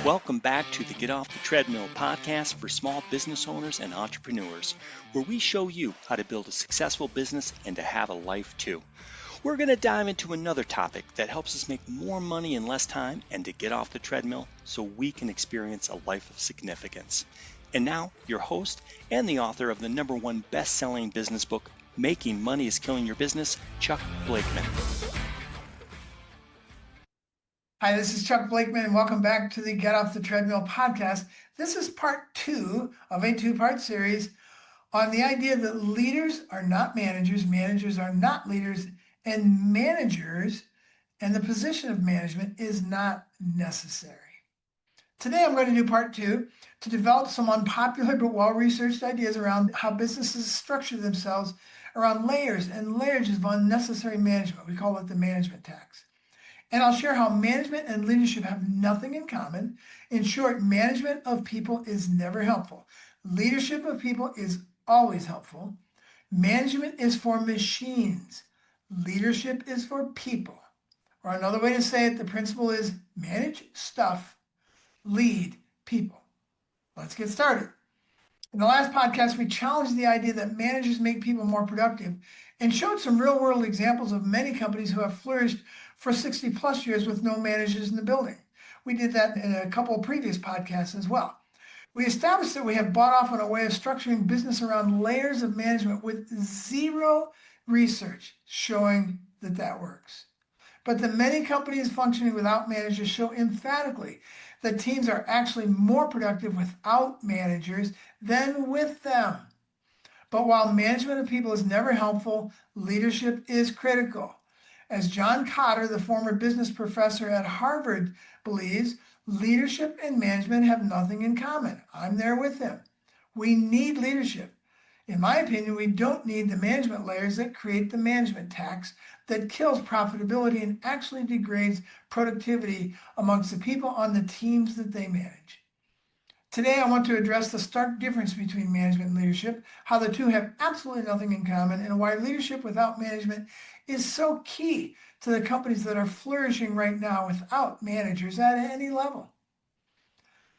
Welcome back to the Get Off the Treadmill podcast for small business owners and entrepreneurs, where we show you how to build a successful business and to have a life too. We're going to dive into another topic that helps us make more money in less time and to get off the treadmill so we can experience a life of significance. And now, your host and the author of the #1 best-selling business book, Making Money is Killing Your Business, Chuck Blakeman. Hi, this is Chuck Blakeman, and welcome back to the Get Off the Treadmill podcast. This is part 2 of a 2-part series on the idea that leaders are not managers, managers are not leaders, and managers and the position of management is not necessary. Today, I'm going to do part 2 to develop some unpopular but well-researched ideas around how businesses structure themselves around layers and layers of unnecessary management. We call it the management tax. And I'll share how management and leadership have nothing in common. In short, management of people is never helpful. Leadership of people is always helpful. Management is for machines. Leadership is for people. Or another way to say it, the principle is manage stuff, lead people. Let's get started. In the last podcast, we challenged the idea that managers make people more productive and showed some real-world examples of many companies who have flourished for 60 plus years with no managers in the building. We did that in a couple of previous podcasts as well. We established that we have bought off on a way of structuring business around layers of management with zero research showing that that works. But the many companies functioning without managers show emphatically that teams are actually more productive without managers than with them. But while management of people is never helpful, leadership is critical. As John Kotter, the former business professor at Harvard, believes, leadership and management have nothing in common. I'm there with him. We need leadership. In my opinion, we don't need the management layers that create the management tax that kills profitability and actually degrades productivity amongst the people on the teams that they manage. Today, I want to address the stark difference between management and leadership, how the two have absolutely nothing in common, and why leadership without management is so key to the companies that are flourishing right now without managers at any level.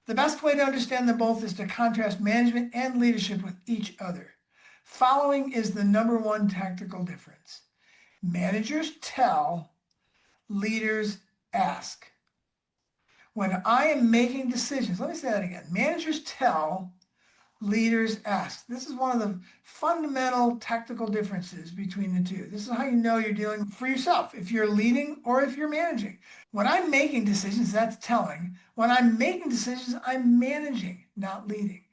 The best way to understand them both is to contrast management and leadership with each other. Following is the #1 tactical difference. Managers tell, leaders ask. When I am making decisions, let me say that again. Managers tell, leaders ask. This is one of the fundamental tactical differences between the two. This is how you know you're dealing for yourself, if you're leading or if you're managing. When I'm making decisions, that's telling. When I'm making decisions, I'm managing, not leading.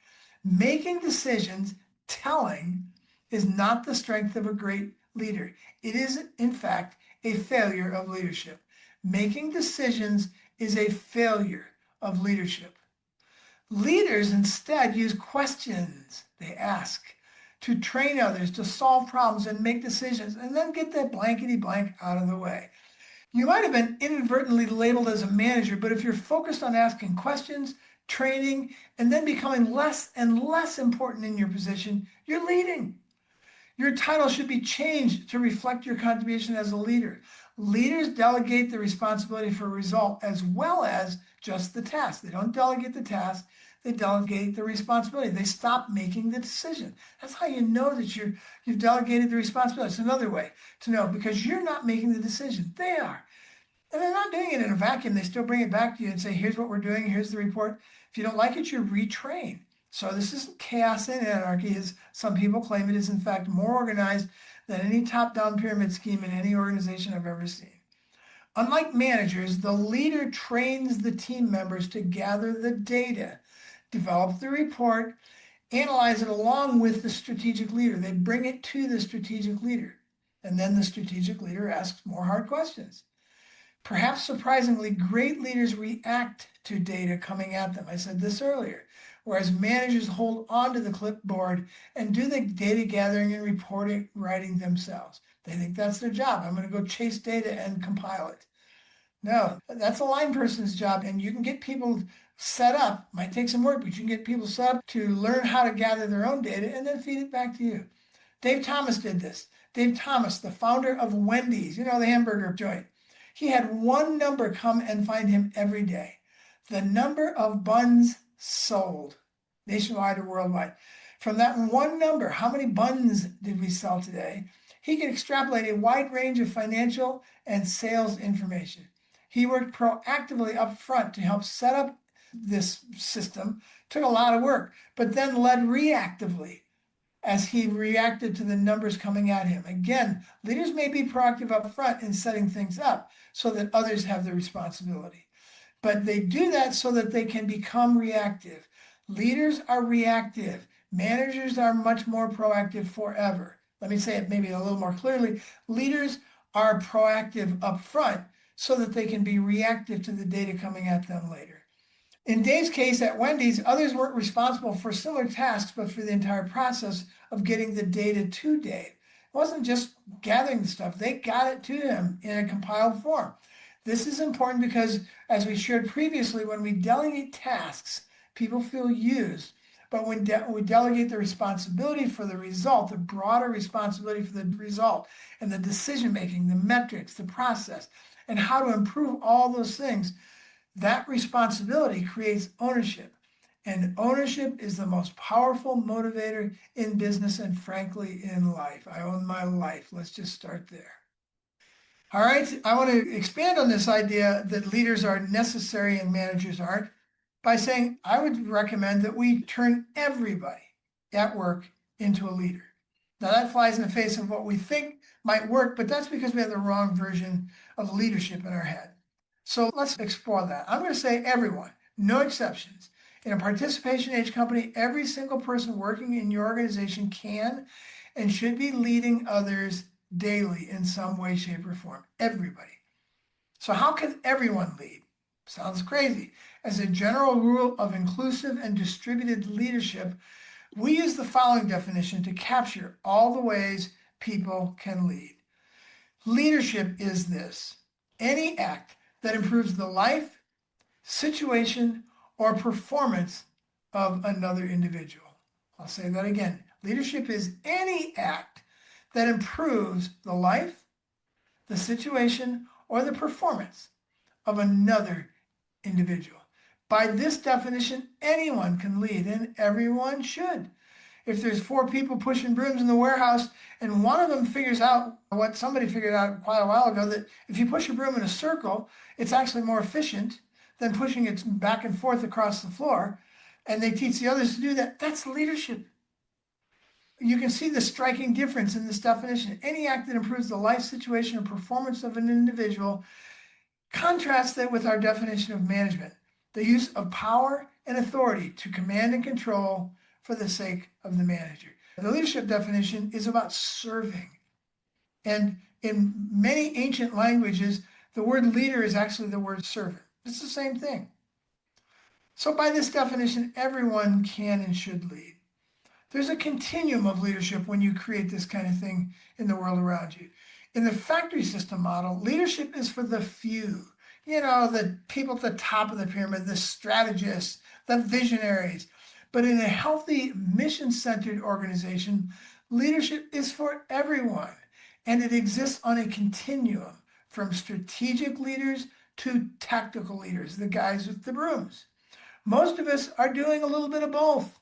Making decisions, telling, is not the strength of a great leader. It is, in fact, a failure of leadership. Making decisions is a failure of leadership. Leaders instead use questions they ask to train others to solve problems and make decisions and then get that blankety blank out of the way. You might have been inadvertently labeled as a manager, but if you're focused on asking questions, training, and then becoming less and less important in your position, you're leading. Your title should be changed to reflect your contribution as a leader. Leaders delegate the responsibility for a result as well as just the task. They don't delegate the task, they delegate the responsibility. They stop making the decision. That's how you know that you've delegated the responsibility. It's another way to know, because you're not making the decision. They are. And they're not doing it in a vacuum. They still bring it back to you and say, here's what we're doing, here's the report. If you don't like it, you retrain. So this isn't chaos and anarchy, as some people claim. It is, in fact, more organized than any top-down pyramid scheme in any organization I've ever seen. Unlike managers, the leader trains the team members to gather the data, develop the report, analyze it along with the strategic leader. They bring it to the strategic leader, and then the strategic leader asks more hard questions. Perhaps surprisingly, great leaders react to data coming at them. I said this earlier. Whereas managers hold on to the clipboard and do the data gathering and reporting, writing themselves. They think that's their job. I'm going to go chase data and compile it. No, that's a line person's job, and you can get people set up. Might take some work, but you can get people set up to learn how to gather their own data and then feed it back to you. Dave Thomas did this. Dave Thomas, the founder of Wendy's, the hamburger joint. He had one number come and find him every day. the number of buns sold nationwide or worldwide. From that one number, how many buns did we sell today? He can extrapolate a wide range of financial and sales information. He worked proactively up front to help set up this system. Took a lot of work, but then led reactively as he reacted to the numbers coming at him. Again, leaders may be proactive up front in setting things up so that others have the responsibility. But they do that so that they can become reactive. Leaders are reactive. Managers are much more proactive forever. Let me say it maybe a little more clearly. Leaders are proactive up front so that they can be reactive to the data coming at them later. In Dave's case at Wendy's, others weren't responsible for similar tasks, but for the entire process of getting the data to Dave. It wasn't just gathering the stuff, they got it to him in a compiled form. This is important because, as we shared previously, when we delegate tasks, people feel used. But when we delegate the responsibility for the result, the broader responsibility for the result, and the decision making, the metrics, the process, and how to improve all those things, that responsibility creates ownership. And ownership is the most powerful motivator in business and frankly in life. I own my life. Let's just start there. All right, I want to expand on this idea that leaders are necessary and managers aren't by saying I would recommend that we turn everybody at work into a leader. Now that flies in the face of what we think might work, but that's because we have the wrong version of leadership in our head. So let's explore that. I'm going to say everyone, no exceptions. In a participation age company, every single person working in your organization can and should be leading others daily in some way, shape, or form. Everybody. So how can everyone lead? Sounds crazy. As a general rule of inclusive and distributed leadership, we use the following definition to capture all the ways people can lead. Leadership is this: any act that improves the life, situation, or performance of another individual. I'll say that again. Leadership is any act that improves the life, the situation, or the performance of another individual. By this definition, anyone can lead and everyone should. If there's 4 people pushing brooms in the warehouse and one of them figures out what somebody figured out quite a while ago, that if you push a broom in a circle, it's actually more efficient than pushing it back and forth across the floor, and they teach the others to do that, that's leadership. You can see the striking difference in this definition. Any act that improves the life, situation, or performance of an individual. Contrast that with our definition of management, the use of power and authority to command and control for the sake of the manager. The leadership definition is about serving. And in many ancient languages, the word leader is actually the word servant. It's the same thing. So by this definition, everyone can and should lead. There's a continuum of leadership when you create this kind of thing in the world around you. In the factory system model, leadership is for the few. You know, the people at the top of the pyramid, the strategists, the visionaries. But in a healthy, mission-centered organization, leadership is for everyone. And it exists on a continuum from strategic leaders to tactical leaders, the guys with the brooms. Most of us are doing a little bit of both.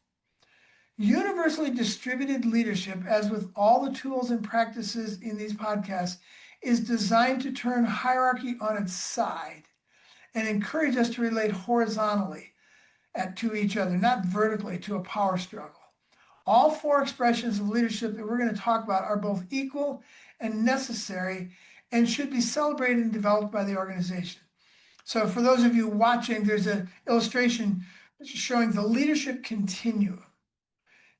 Universally distributed leadership, as with all the tools and practices in these podcasts, is designed to turn hierarchy on its side and encourage us to relate horizontally to each other, not vertically to a power struggle. All 4 expressions of leadership that we're going to talk about are both equal and necessary and should be celebrated and developed by the organization. So for those of you watching, there's an illustration showing the leadership continuum.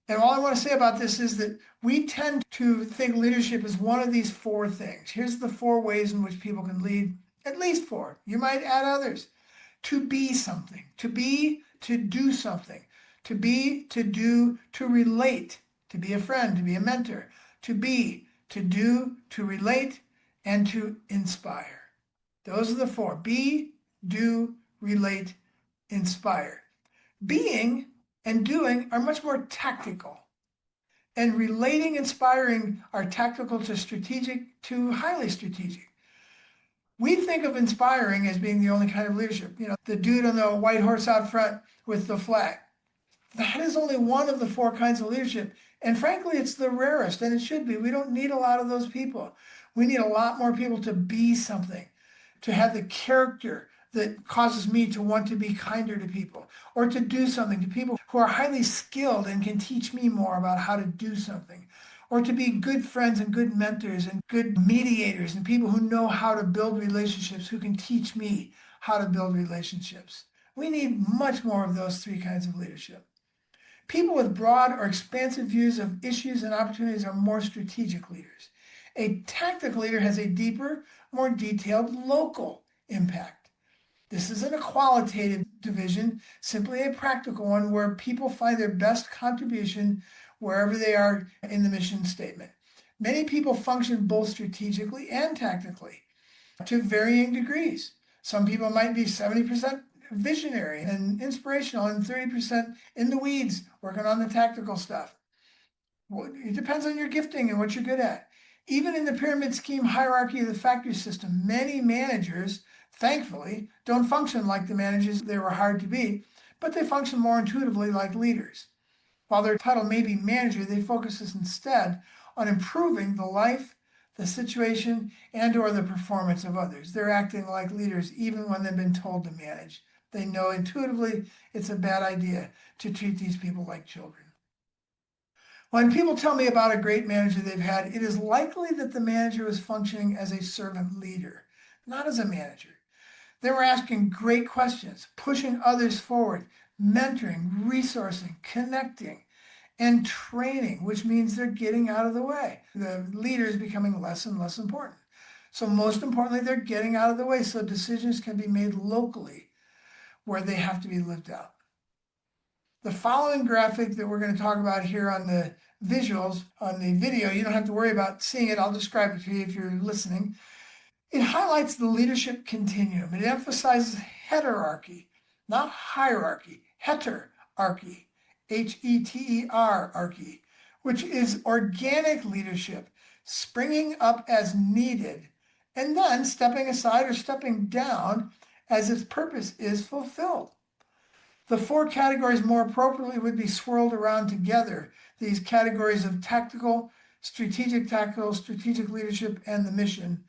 And all I want to say about this is that we tend to think leadership is one of these 4 things. Here's the 4 ways in which people can lead, at least 4. You might add others. To be something, to be, to do something, to be, to do, to relate, to be a friend, to be a mentor, to be, to do, to relate, and to inspire. Those are the 4. Be, do, relate, inspire. Being and doing are much more tactical. And relating, inspiring are tactical to strategic to highly strategic. We think of inspiring as being the only kind of leadership. The dude on the white horse out front with the flag. That is only one of the four kinds of leadership. And frankly, it's the rarest, and it should be. We don't need a lot of those people. We need a lot more people to be something, to have the character that causes me to want to be kinder to people, or to do something to people who are highly skilled and can teach me more about how to do something, or to be good friends and good mentors and good mediators and people who know how to build relationships, who can teach me how to build relationships. We need much more of those three kinds of leadership. People with broad or expansive views of issues and opportunities are more strategic leaders. A tactical leader has a deeper, more detailed local impact. This isn't a qualitative division, simply a practical one where people find their best contribution wherever they are in the mission statement. Many people function both strategically and tactically to varying degrees. Some people might be 70% visionary and inspirational and 30% in the weeds working on the tactical stuff. It depends on your gifting and what you're good at. Even in the pyramid scheme hierarchy of the factory system, many managers, thankfully, don't function like the managers they were hired to be, but they function more intuitively like leaders. While their title may be manager, they focus instead on improving the life, the situation, and/or the performance of others. They're acting like leaders even when they've been told to manage. They know intuitively it's a bad idea to treat these people like children. When people tell me about a great manager they've had, it is likely that the manager was functioning as a servant leader, not as a manager. They were asking great questions, pushing others forward, mentoring, resourcing, connecting, and training, which means they're getting out of the way. The leader is becoming less and less important. So most importantly, they're getting out of the way so decisions can be made locally where they have to be lived out. The following graphic that we're going to talk about here on the visuals, on the video, you don't have to worry about seeing it. I'll describe it to you if you're listening. It highlights the leadership continuum. It emphasizes heterarchy, not hierarchy, heterarchy, Heter-archy, which is organic leadership, springing up as needed, and then stepping aside or stepping down as its purpose is fulfilled. The four categories more appropriately would be swirled around together. These categories of tactical, strategic leadership, and the mission.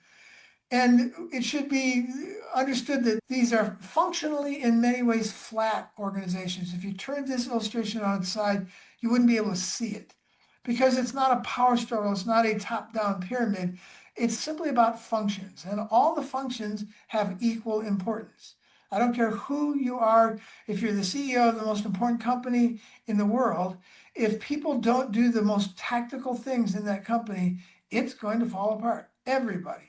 And it should be understood that these are functionally, in many ways, flat organizations. If you turned this illustration on its side, you wouldn't be able to see it because it's not a power struggle. It's not a top-down pyramid. It's simply about functions, and all the functions have equal importance. I don't care who you are, if you're the CEO of the most important company in the world, if people don't do the most tactical things in that company, it's going to fall apart. Everybody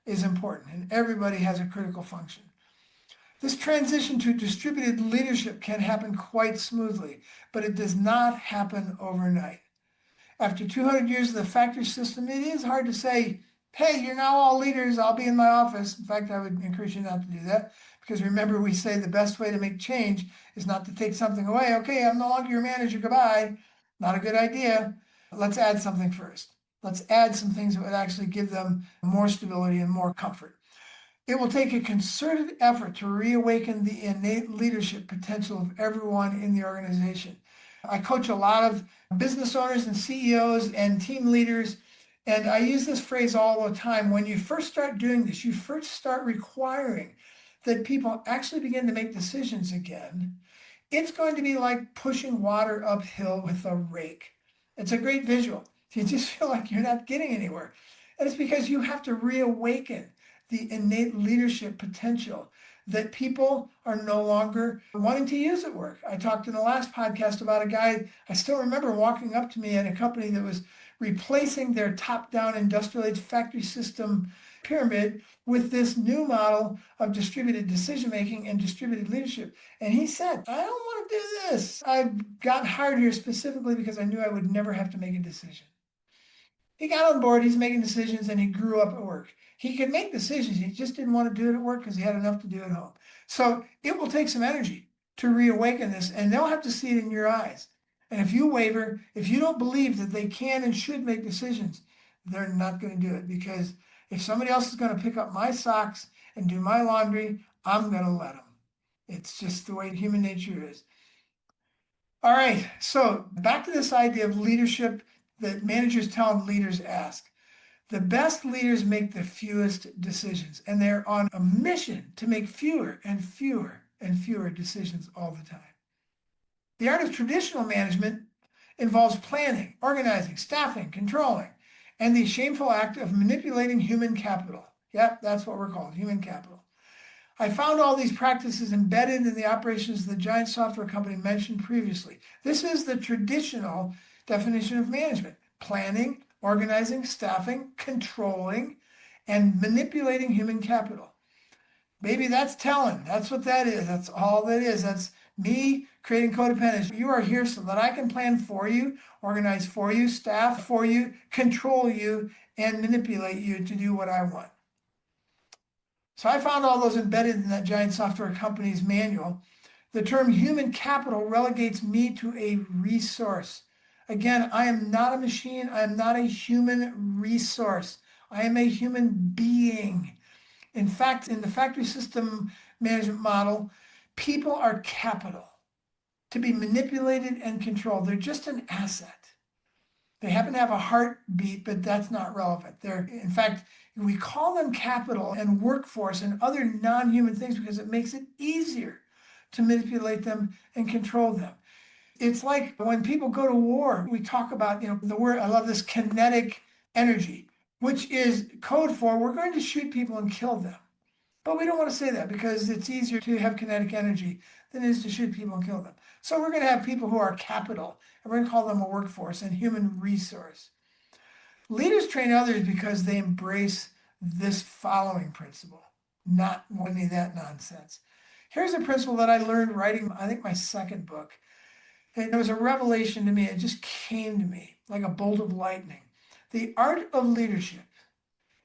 is important and everybody has a critical function. This transition to distributed leadership can happen quite smoothly, but it does not happen overnight. After 200 years of the factory system, it is hard to say, hey, you're now all leaders, I'll be in my office. In fact, I would encourage you not to do that, because remember, we say the best way to make change is not to take something away. Okay, I'm no longer your manager, goodbye. Not a good idea. Let's add something first. Let's add some things that would actually give them more stability and more comfort. It will take a concerted effort to reawaken the innate leadership potential of everyone in the organization. I coach a lot of business owners and CEOs and team leaders, and I use this phrase all the time. When you first start doing this, you first start requiring that people actually begin to make decisions again. It's going to be like pushing water uphill with a rake. It's a great visual. You just feel like you're not getting anywhere. And it's because you have to reawaken the innate leadership potential that people are no longer wanting to use at work. I talked in the last podcast about a guy, I still remember walking up to me at a company that was replacing their top-down industrial age factory system pyramid with this new model of distributed decision-making and distributed leadership. And he said, I don't want to do this. I got hired here specifically because I knew I would never have to make a decision. He got on board, he's making decisions, and he grew up at work. He could make decisions, he just didn't want to do it at work because he had enough to do at home. So it will take some energy to reawaken this, and they'll have to see it in your eyes. And if you waver, if you don't believe that they can and should make decisions, they're not going to do it, because if somebody else is going to pick up my socks and do my laundry, I'm going to let them. It's just the way human nature is. All right, so back to this idea of leadership that managers tell and leaders ask. The best leaders make the fewest decisions, and they're on a mission to make fewer and fewer and fewer decisions all the time. The art of traditional management involves planning, organizing, staffing, controlling, and the shameful act of manipulating human capital. Yep, that's what we're called, human capital. I found all these practices embedded in the operations of the giant software company mentioned previously. This is the traditional definition of management: planning, organizing, staffing, controlling, and manipulating human capital. Baby, that's telling. That's what that is. That's all that is. That's me creating codependence. You are here so that I can plan for you, organize for you, staff for you, control you, and manipulate you to do what I want. So I found all those embedded in that giant software company's manual. The term human capital relegates me to a resource. Again, I am not a machine. I am not a human resource. I am a human being. In fact, in the factory system management model, people are capital to be manipulated and controlled. They're just an asset. They happen to have a heartbeat, but that's not relevant. In fact, we call them capital and workforce and other non-human things because it makes it easier to manipulate them and control them. It's like when people go to war, we talk about, the word, I love this, kinetic energy, which is code for we're going to shoot people and kill them. But we don't want to say that because it's easier to have kinetic energy than it is to shoot people and kill them. So we're going to have people who are capital, and we're going to call them a workforce and human resource. Leaders train others because they embrace this following principle, not any of that nonsense. Here's a principle that I learned writing, I think, my second book. And it was a revelation to me. It just came to me like a bolt of lightning. The art of leadership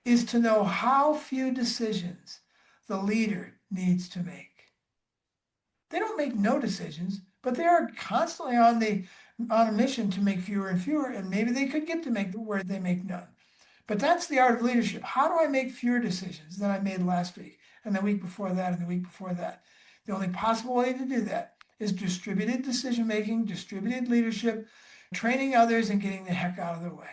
is to know how few decisions the leader needs to make. They don't make no decisions, but they are constantly on a mission to make fewer and fewer, and maybe they could get to make where they make none. But that's the art of leadership. How do I make fewer decisions than I made last week and the week before that and the week before that? The only possible way to do that is distributed decision making, distributed leadership, training others, and getting the heck out of the way.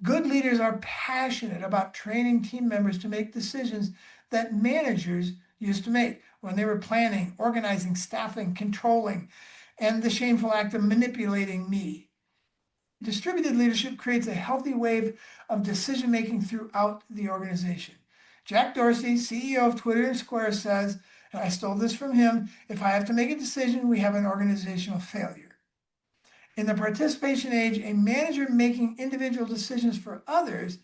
Good leaders are passionate about training team members to make decisions that managers used to make when they were planning, organizing, staffing, controlling, and the shameful act of manipulating me. Distributed leadership creates a healthy wave of decision-making throughout the organization. Jack Dorsey, CEO of Twitter and Square, says, and I stole this from him, if I have to make a decision, we have an organizational failure. In the participation age, a manager making individual decisions for others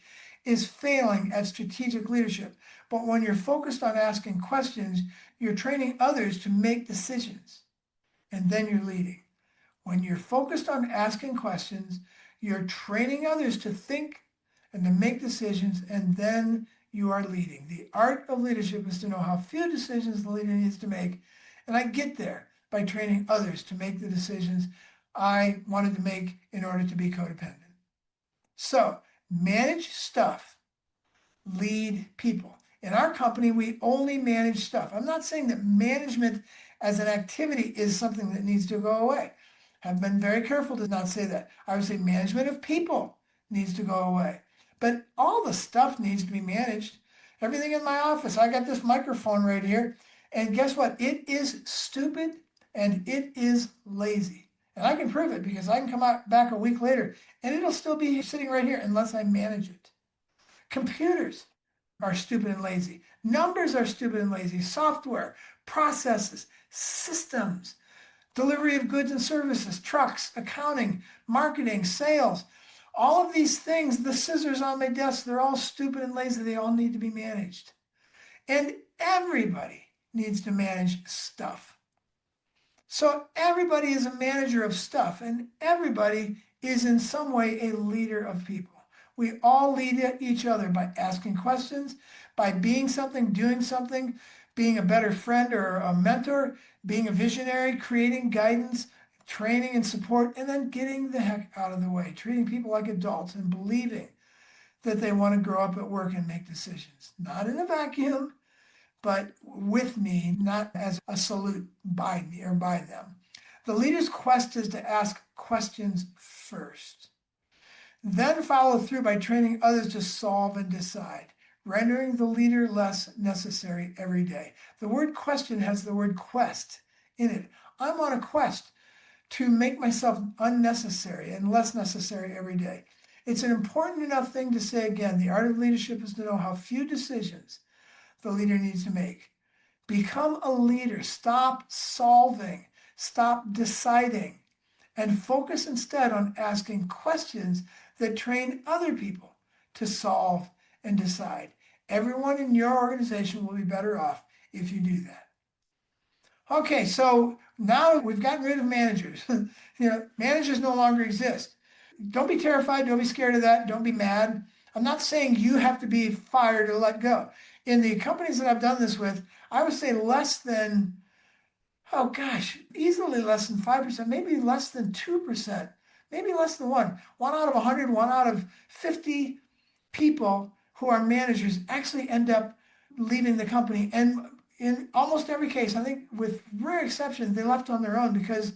is failing at strategic leadership. But when you're focused on asking questions, you're training others to make decisions, and then you're leading. When you're focused on asking questions, you're training others to think and to make decisions, and then you are leading. The art of leadership is to know how few decisions the leader needs to make, and I get there by training others to make the decisions I wanted to make in order to be codependent. So, manage stuff, lead people. In our company, we only manage stuff. I'm not saying that management as an activity is something that needs to go away. I've been very careful to not say that. I would say management of people needs to go away. But all the stuff needs to be managed. Everything in my office, I got this microphone right here, and guess what? It is stupid and it is lazy. And I can prove it because I can come back a week later and it'll still be sitting right here unless I manage it. Computers are stupid and lazy. Numbers are stupid and lazy. Software, processes, systems, delivery of goods and services, trucks, accounting, marketing, sales. All of these things, the scissors on my desk, they're all stupid and lazy. They all need to be managed. And everybody needs to manage stuff. So everybody is a manager of stuff, and everybody is in some way a leader of people. We all lead each other by asking questions, by being something, doing something, being a better friend or a mentor, being a visionary, creating guidance, training and support, and then getting the heck out of the way, treating people like adults and believing that they want to grow up at work and make decisions. Not in a vacuum, but with me, not as a salute by me or by them. The leader's quest is to ask questions first, then follow through by training others to solve and decide, rendering the leader less necessary every day. The word question has the word quest in it. I'm on a quest to make myself unnecessary and less necessary every day. It's an important enough thing to say again. The art of leadership is to know how few decisions the leader needs to make. Become a leader. Stop solving. Stop deciding. And focus instead on asking questions that train other people to solve and decide. Everyone in your organization will be better off if you do that. Okay, so now we've gotten rid of managers. Managers no longer exist. Don't be terrified. Don't be scared of that. Don't be mad. I'm not saying you have to be fired or let go. In the companies that I've done this with, I would say less than, oh gosh, easily less than 5%, maybe less than 2%, maybe less than one. One out of 100, one out of 50 people who are managers actually end up leaving the company. And in almost every case, I think with rare exception, they left on their own because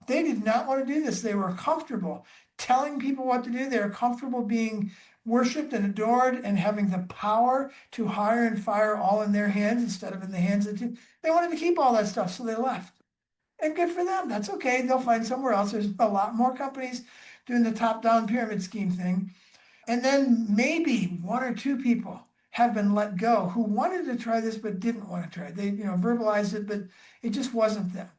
they did not want to do this. They were comfortable telling people what to do. They were comfortable being worshiped and adored and having the power to hire and fire all in their hands instead of in the hands of the team. They wanted to keep all that stuff, so they left. And good for them. That's okay. They'll find somewhere else. There's a lot more companies doing the top-down pyramid scheme thing. And then maybe one or two people have been let go who wanted to try this but didn't want to try it. They verbalized it, but it just wasn't them.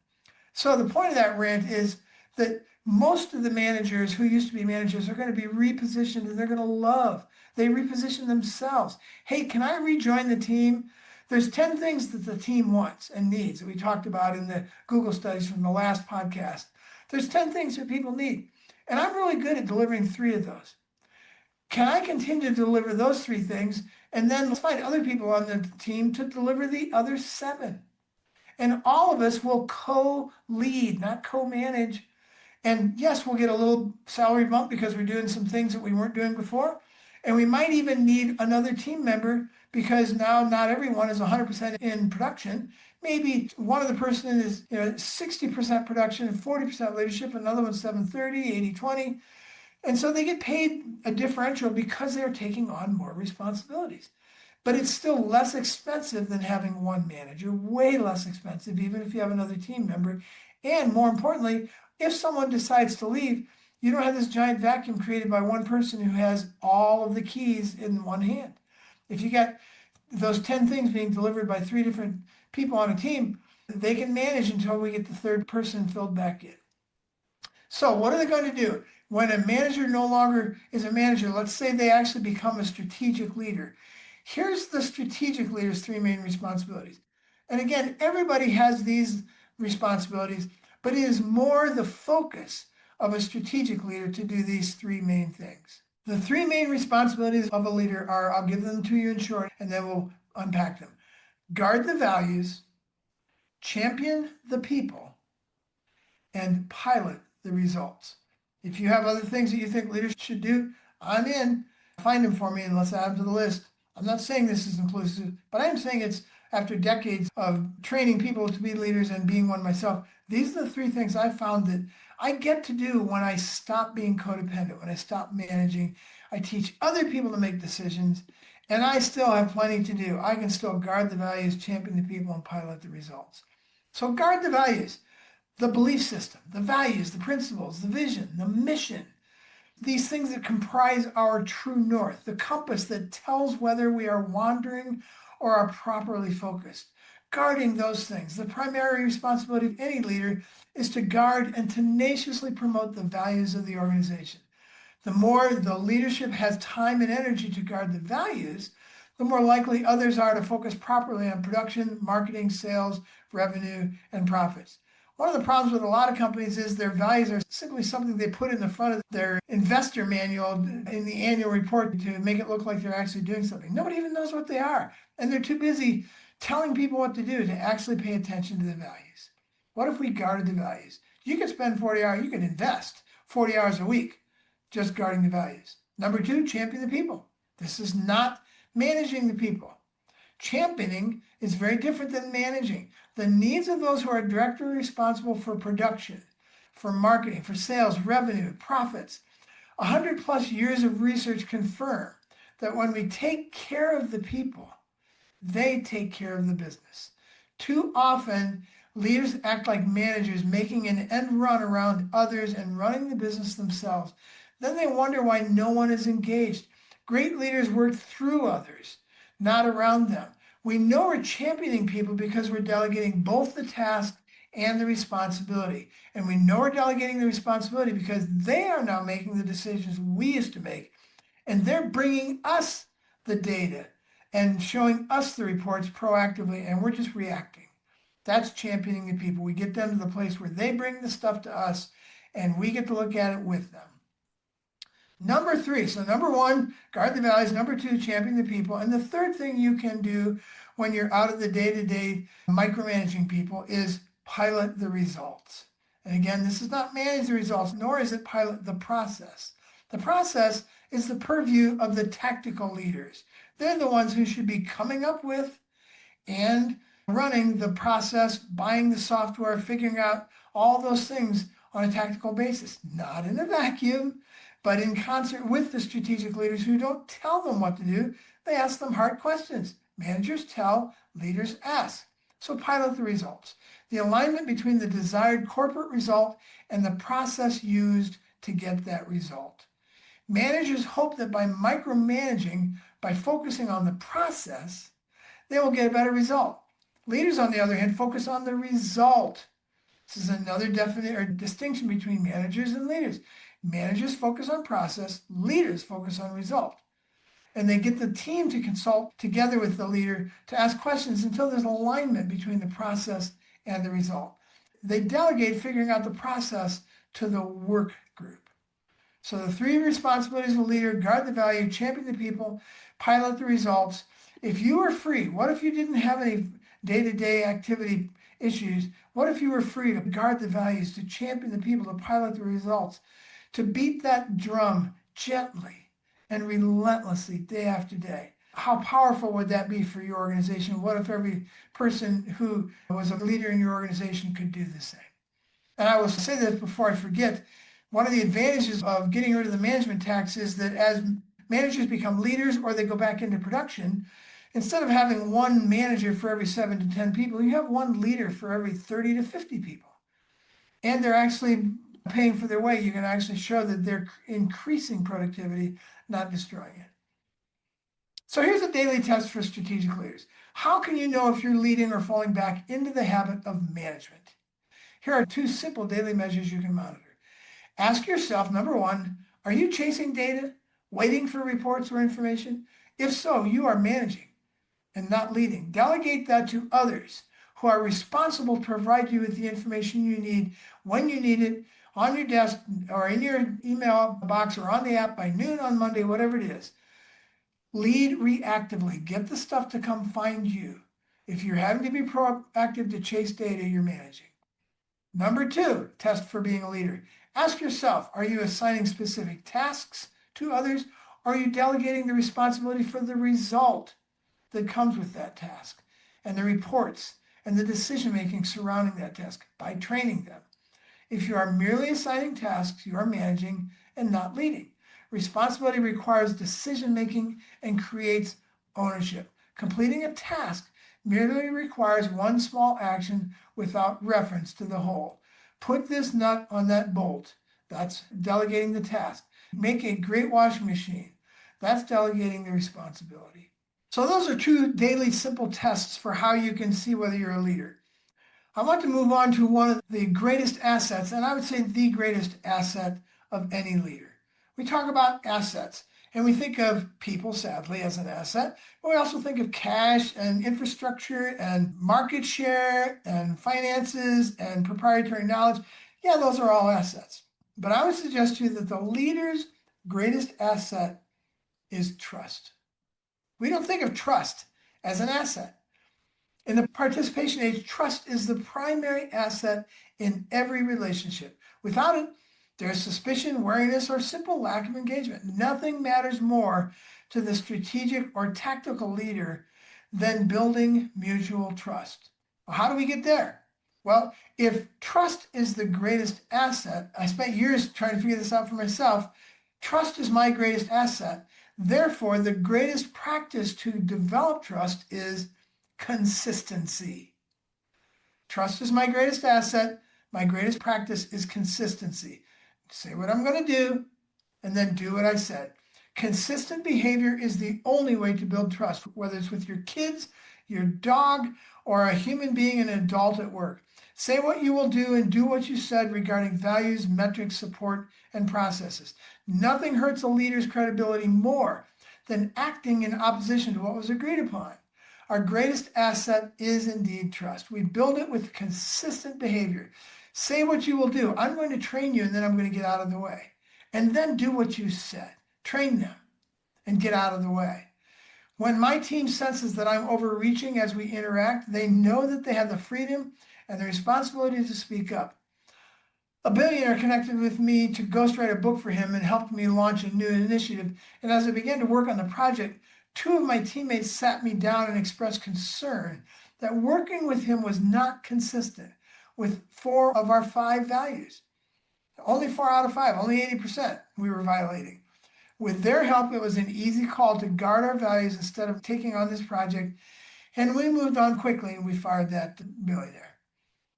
So the point of that rant is that most of the managers who used to be managers are going to be repositioned and they're going to love. They reposition themselves. Hey, can I rejoin the team? There's 10 things that the team wants and needs that we talked about in the Google studies from the last podcast. There's 10 things that people need. And I'm really good at delivering 3 of those. Can I continue to deliver those 3 things? And then let's find other people on the team to deliver the other 7. And all of us will co-lead, not co-manage. And yes, we'll get a little salary bump because we're doing some things that we weren't doing before. And we might even need another team member because now not everyone is 100% in production. Maybe one of the person is 60% production and 40% leadership, another one's 70-30, 80-20. And so they get paid a differential because they're taking on more responsibilities. But it's still less expensive than having one manager, way less expensive, even if you have another team member. And more importantly, if someone decides to leave, you don't have this giant vacuum created by one person who has all of the keys in one hand. If you got those 10 things being delivered by 3 different people on a team, they can manage until we get the third person filled back in. So what are they going to do? When a manager no longer is a manager, let's say they actually become a strategic leader. Here's the strategic leader's 3 main responsibilities. And again, everybody has these responsibilities, but it is more the focus of a strategic leader to do these 3 main things. The 3 main responsibilities of a leader are, I'll give them to you in short, and then we'll unpack them. Guard the values, champion the people, and pilot the results. If you have other things that you think leaders should do, I'm in. Find them for me and let's add them to the list. I'm not saying this is inclusive, but I am saying it's after decades of training people to be leaders and being one myself. These are the 3 things I found that I get to do when I stop being codependent, when I stop managing. I teach other people to make decisions, and I still have plenty to do. I can still guard the values, champion the people, and pilot the results. So guard the values, the belief system, the values, the principles, the vision, the mission. These things that comprise our true north, the compass that tells whether we are wandering or are properly focused. Guarding those things. The primary responsibility of any leader is to guard and tenaciously promote the values of the organization. The more the leadership has time and energy to guard the values, the more likely others are to focus properly on production, marketing, sales, revenue, and profits. One of the problems with a lot of companies is their values are simply something they put in the front of their investor manual in the annual report to make it look like they're actually doing something. Nobody even knows what they are. And they're too busy telling people what to do to actually pay attention to the values. What if we guarded the values? You could spend 40 hours, you could invest 40 hours a week just guarding the values. Number 2, champion the people. This is not managing the people. Championing is very different than managing. The needs of those who are directly responsible for production, for marketing, for sales, revenue, profits. 100+ years of research confirm that when we take care of the people, they take care of the business. Too often, leaders act like managers, making an end run around others and running the business themselves. Then they wonder why no one is engaged. Great leaders work through others, not around them. We know we're championing people because we're delegating both the task and the responsibility. And we know we're delegating the responsibility because they are now making the decisions we used to make. And they're bringing us the data and showing us the reports proactively, and we're just reacting. That's championing the people. We get them to the place where they bring the stuff to us and we get to look at it with them. Number 3, so number 1, guard the values. Number 2, champion the people. And the third thing you can do when you're out of the day-to-day micromanaging people is pilot the results. And again, this is not manage the results, nor is it pilot the process. The process is the purview of the tactical leaders. They're the ones who should be coming up with and running the process, buying the software, figuring out all those things on a tactical basis, not in a vacuum, but in concert with the strategic leaders who don't tell them what to do. They ask them hard questions. Managers tell, leaders ask. So pilot the results. The alignment between the desired corporate result and the process used to get that result. Managers hope that by micromanaging, by focusing on the process, they will get a better result. Leaders, on the other hand, focus on the result. This is another definite or distinction between managers and leaders. Managers focus on process, leaders focus on result. And they get the team to consult together with the leader to ask questions until there's alignment between the process and the result. They delegate figuring out the process to the work group. So the 3 responsibilities of a leader: guard the value, champion the people, pilot the results. If you were free, what if you didn't have any day-to-day activity issues? What if you were free to guard the values, to champion the people, to pilot the results, to beat that drum gently and relentlessly day after day? How powerful would that be for your organization? What if every person who was a leader in your organization could do the same? And I will say this before I forget. One of the advantages of getting rid of the management tax is that as managers become leaders or they go back into production, instead of having one manager for every 7 to 10 people, you have one leader for every 30 to 50 people. And they're actually paying for their way. You can actually show that they're increasing productivity, not destroying it. So here's a daily test for strategic leaders. How can you know if you're leading or falling back into the habit of management? Here are 2 simple daily measures you can monitor. Ask yourself, number 1, are you chasing data, waiting for reports or information? If so, you are managing and not leading. Delegate that to others who are responsible to provide you with the information you need when you need it, on your desk or in your email box or on the app by noon on Monday, whatever it is. Lead reactively. Get the stuff to come find you. If you're having to be proactive to chase data, you're managing. Number 2, test for being a leader. Ask yourself, are you assigning specific tasks to others, or are you delegating the responsibility for the result that comes with that task and the reports and the decision-making surrounding that task by training them? If you are merely assigning tasks, you are managing and not leading. Responsibility requires decision-making and creates ownership. Completing a task merely requires one small action without reference to the whole. Put this nut on that bolt. That's delegating the task. Make a great washing machine. That's delegating the responsibility. So those are 2 daily simple tests for how you can see whether you're a leader. I want to move on to one of the greatest assets, and I would say the greatest asset of any leader. We talk about assets, and we think of people, sadly, as an asset, but we also think of cash and infrastructure and market share and finances and proprietary knowledge. Yeah, those are all assets. But I would suggest to you that the leader's greatest asset is trust. We don't think of trust as an asset. In the participation age, trust is the primary asset in every relationship. Without it, there's suspicion, wariness, or simple lack of engagement. Nothing matters more to the strategic or tactical leader then building mutual trust. Well, how do we get there? Well, if trust is the greatest asset, I spent years trying to figure this out for myself. Trust is my greatest asset. Therefore, the greatest practice to develop trust is consistency. Trust is my greatest asset. My greatest practice is consistency. Say what I'm going to do and then do what I said. Consistent behavior is the only way to build trust, whether it's with your kids, your dog, or a human being, an adult at work. Say what you will do and do what you said regarding values, metrics, support, and processes. Nothing hurts a leader's credibility more than acting in opposition to what was agreed upon. Our greatest asset is indeed trust. We build it with consistent behavior. Say what you will do. I'm going to train you and then I'm going to get out of the way. And then do what you said. Train them and get out of the way. When my team senses that I'm overreaching as we interact, they know that they have the freedom and the responsibility to speak up. A billionaire connected with me to ghostwrite a book for him and helped me launch a new initiative. And as I began to work on the project, 2 of my teammates sat me down and expressed concern that working with him was not consistent with 4 of our 5 values. Only 4 out of 5, only 80% we were violating. With their help, it was an easy call to guard our values instead of taking on this project, and we moved on quickly and we fired that billionaire.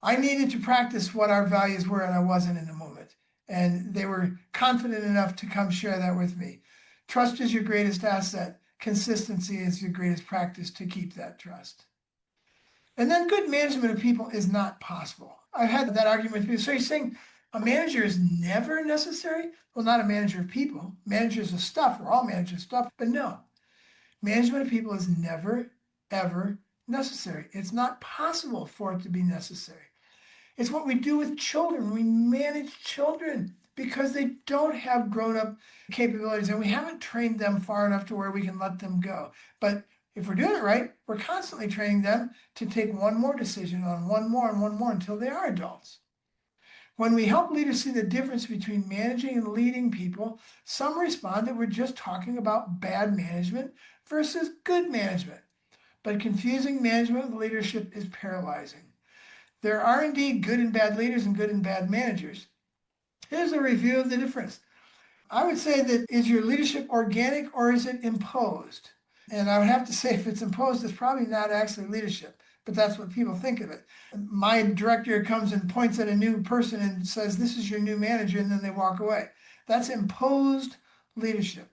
I needed to practice what our values were, and I wasn't in the moment. And they were confident enough to come share that with me. Trust is your greatest asset. Consistency is your greatest practice to keep that trust. And then good management of people is not possible. I've had that argument with people. So you're saying a manager is never necessary? Well, not a manager of people. Managers of stuff. We're all managers of stuff. But no, management of people is never, ever necessary. It's not possible for it to be necessary. It's what we do with children. We manage children because they don't have grown-up capabilities and we haven't trained them far enough to where we can let them go. But if we're doing it right, we're constantly training them to take one more decision on one more and one more until they are adults. When we help leaders see the difference between managing and leading people, some respond that we're just talking about bad management versus good management. But confusing management with leadership is paralyzing. There are indeed good and bad leaders and good and bad managers. Here's a review of the difference. I would say that is your leadership organic or is it imposed? And I would have to say if it's imposed, it's probably not actually leadership, but that's what people think of it. My director comes and points at a new person and says, this is your new manager, and then they walk away. That's imposed leadership.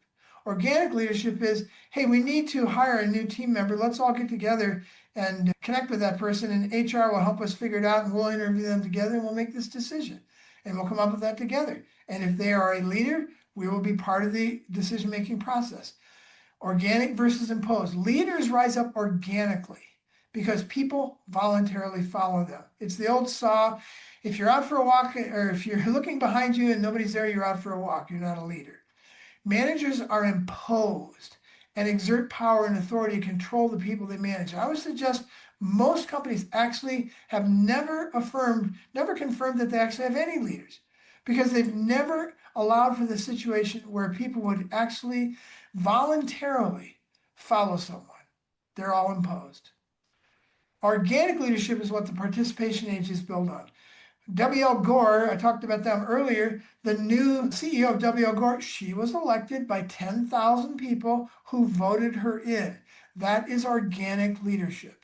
Organic leadership is, hey, we need to hire a new team member. Let's all get together and connect with that person, and HR will help us figure it out, and we'll interview them together, and we'll make this decision, and we'll come up with that together. And if they are a leader, we will be part of the decision-making process. Organic versus imposed. Leaders rise up organically because people voluntarily follow them. It's the old saw, if you're out for a walk, or if you're looking behind you and nobody's there, you're out for a walk. You're not a leader. Managers are imposed and exert power and authority to control the people they manage. I would suggest most companies actually have never confirmed that they actually have any leaders because they've never allowed for the situation where people would actually voluntarily follow someone. They're all imposed. Organic leadership is what the participation age is built on. W.L. Gore, I talked about them earlier, the new CEO of W.L. Gore, she was elected by 10,000 people who voted her in. That is organic leadership.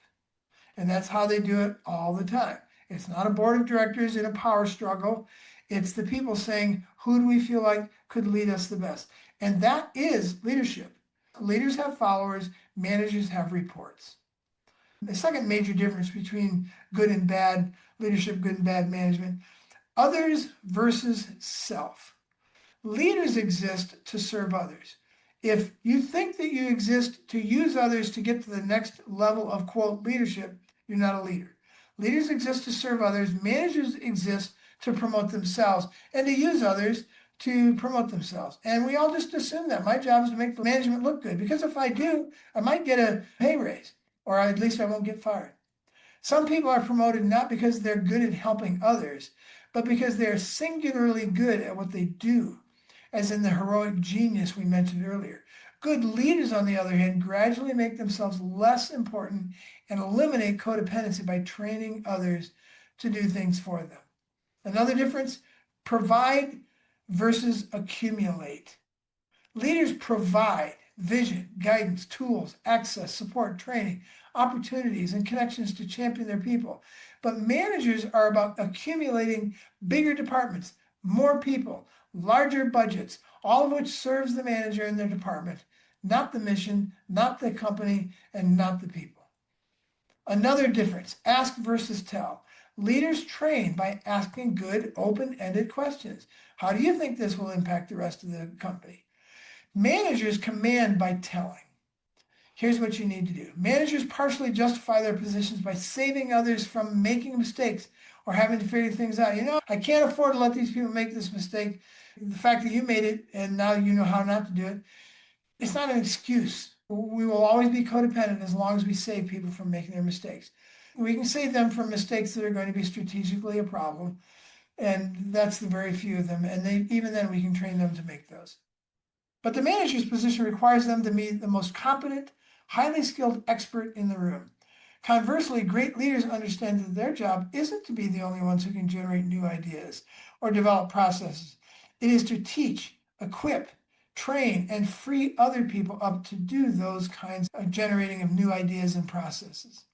And that's how they do it all the time. It's not a board of directors in a power struggle. It's the people saying, who do we feel like could lead us the best? And that is leadership. Leaders have followers, managers have reports. The second major difference between good and bad leadership, good and bad management, others versus self. Leaders exist to serve others. If you think that you exist to use others to get to the next level of, quote, leadership, you're not a leader. Leaders exist to serve others. Managers exist to promote themselves and to use others to promote themselves. And we all just assume that. My job is to make the management look good, because if I do, I might get a pay raise, or at least I won't get fired. Some people are promoted not because they're good at helping others, but because they're singularly good at what they do, as in the heroic genius we mentioned earlier. Good leaders, on the other hand, gradually make themselves less important and eliminate codependency by training others to do things for them. Another difference, provide versus accumulate. Leaders provide vision, guidance, tools, access, support, training, opportunities, and connections to champion their people. But managers are about accumulating bigger departments, more people, larger budgets, all of which serves the manager and their department, not the mission, not the company, and not the people. Another difference, ask versus tell. Leaders train by asking good, open-ended questions. How do you think this will impact the rest of the company? Managers command by telling. Here's what you need to do. Managers partially justify their positions by saving others from making mistakes or having to figure things out. I can't afford to let these people make this mistake. The fact that you made it and now you know how not to do it, it's not an excuse. We will always be codependent as long as we save people from making their mistakes. We can save them from mistakes that are going to be strategically a problem, and that's the very few of them. And even then we can train them to make those. But the manager's position requires them to be the most competent, highly skilled expert in the room. Conversely, great leaders understand that their job isn't to be the only ones who can generate new ideas or develop processes. It is to teach, equip, train, and free other people up to do those kinds of generating of new ideas and processes.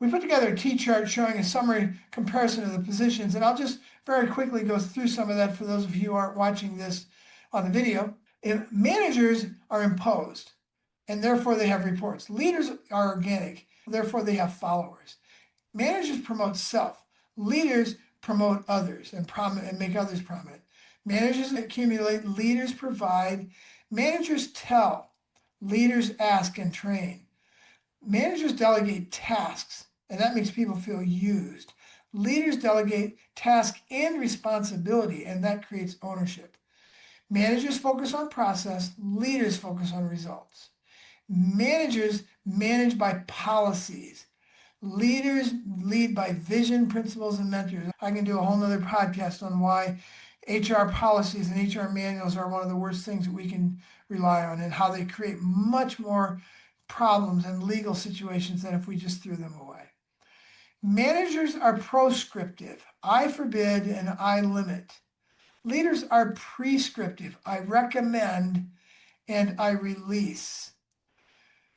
We put together a T-chart showing a summary comparison of the positions, and I'll just very quickly go through some of that for those of you who aren't watching this on the video. If managers are imposed, and therefore they have reports. Leaders are organic, therefore they have followers. Managers promote self. Leaders promote others and make others prominent. Managers accumulate, leaders provide. Managers tell, leaders ask and train. Managers delegate tasks, and that makes people feel used. Leaders delegate task and responsibility, and that creates ownership. Managers focus on process, leaders focus on results. Managers manage by policies. Leaders lead by vision, principles, and mentors. I can do a whole nother podcast on why HR policies and HR manuals are one of the worst things that we can rely on and how they create much more problems and legal situations than if we just threw them away. Managers are proscriptive. I forbid and I limit. Leaders are prescriptive. I recommend and I release.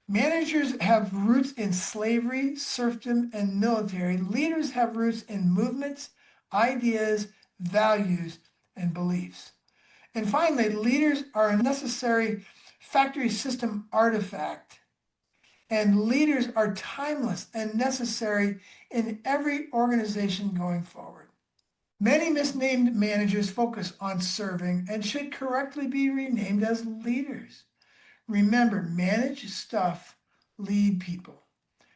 Managers have roots in slavery, serfdom, and military. Leaders have roots in movements, ideas, values, and beliefs. And finally, leaders are a necessary factory system artifact. And leaders are timeless and necessary in every organization going forward. Many misnamed managers focus on serving and should correctly be renamed as leaders. Remember, manage stuff, lead people.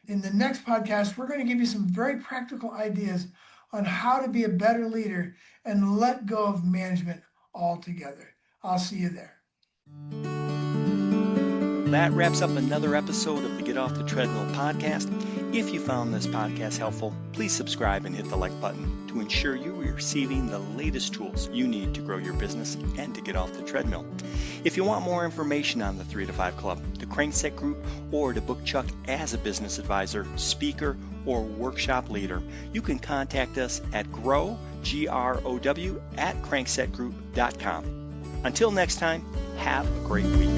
In the next podcast, we're going to give you some very practical ideas on how to be a better leader and let go of management altogether. I'll see you there. That wraps up another episode of the Get Off the Treadmill podcast. If you found this podcast helpful, please subscribe and hit the like button to ensure you are receiving the latest tools you need to grow your business and to get off the treadmill. If you want more information on the 3 to 5 Club, the Crankset Group, or to book Chuck as a business advisor, speaker, or workshop leader, you can contact us at grow@cranksetgroup.com. Until next time, have a great week.